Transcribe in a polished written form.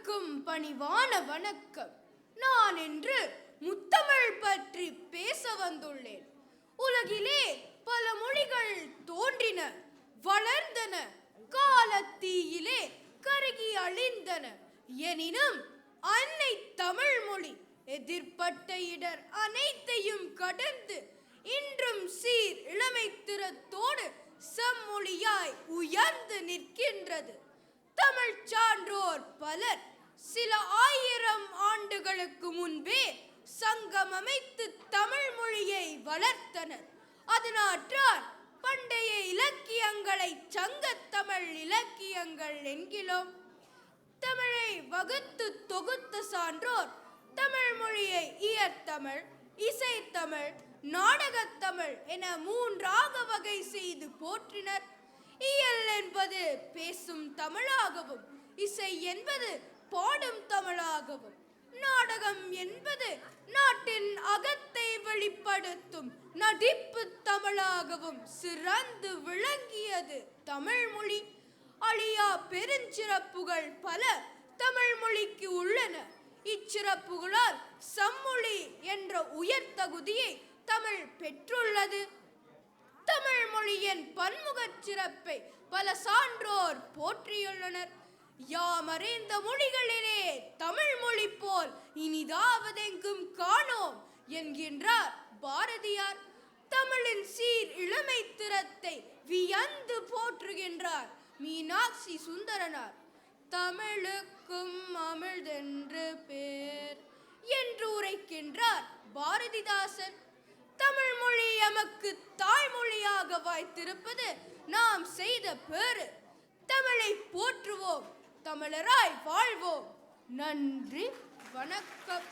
அனைவருக்கும் பணிவான வணக்கம். நான் இன்று முத்தமிழ் பற்றி பேச வந்துள்ளேன். உலகிலே பல மொழிகள் தோன்றின, வளர்ந்தன, காலத்தீயிலே கருகி அழிந்தன. எனினும் அன்னை தமிழ் மொழி எதிர்ப்பட்ட இடர் அனைத்தையும் கடந்து இன்றும் சீர் இளமைத்திறத்தோடு செம்மொழியாய் உயர்ந்து நிற்கின்றது. தமிழ் சான்றோர் பலர் சில ஆயிரம் ஆண்டுகளுக்கு முன்பே சங்கம் அமைத்து தமிழ் மொழியை வளர்த்தனர். அதனாற்றால் பண்டைய இலக்கியங்களை சங்கத்தமிழ் இலக்கியங்கள் என்கிறோம். தமிழை வகுத்து தொகுத்த சான்றோர் தமிழ் மொழியை இயற்தமிழ், இசைத்தமிழ், நாடகத்தமிழ் என மூன்றாக வகை செய்து போற்றினர். இயல் என்பது பேசும் தமிழாகவும், இசை என்பது பாடும் தமிழாகவும், நாடகம் என்பது நாட்டின் அகத்தை வெளிப்படுத்தும் நடிப்பு தமிழாகவும் சிறந்து விளங்கியது தமிழ் மொழி. அழியா பெருஞ்சிறப்புகள் பல தமிழ் மொழிக்கு உள்ளன. இச்சிறப்புகளால் செம்மொழி என்ற உயர் தகுதியை தமிழ் பெற்றுள்ளது. தமிழ் மொழியின் பன்முகச் சிறப்பை பல சான்றோர் போற்றியுள்ளனர். யாமறிந்த மொழிகளிலே தமிழ் மொழி போல் இனிதாவதெங்கும் காணோம் என்கின்றார் பாரதியார். தமிழின் சீர் இளமை திறத்தை வியந்து போற்றுகின்றார் மீனாட்சி சுந்தரனார். தமிழுக்கும் அமிழ்தென்று பேர் என்று உரைக்கின்றார் பாரதிதாசன். தமிழ் மொழி எமக்கு தாய்மொழியாக வாய்த்திருப்பது நாம் செய்த பேறு. தமிழை போற்றுவோம், தமிழராய் வாழ்வோம். நன்றி, வணக்கம்.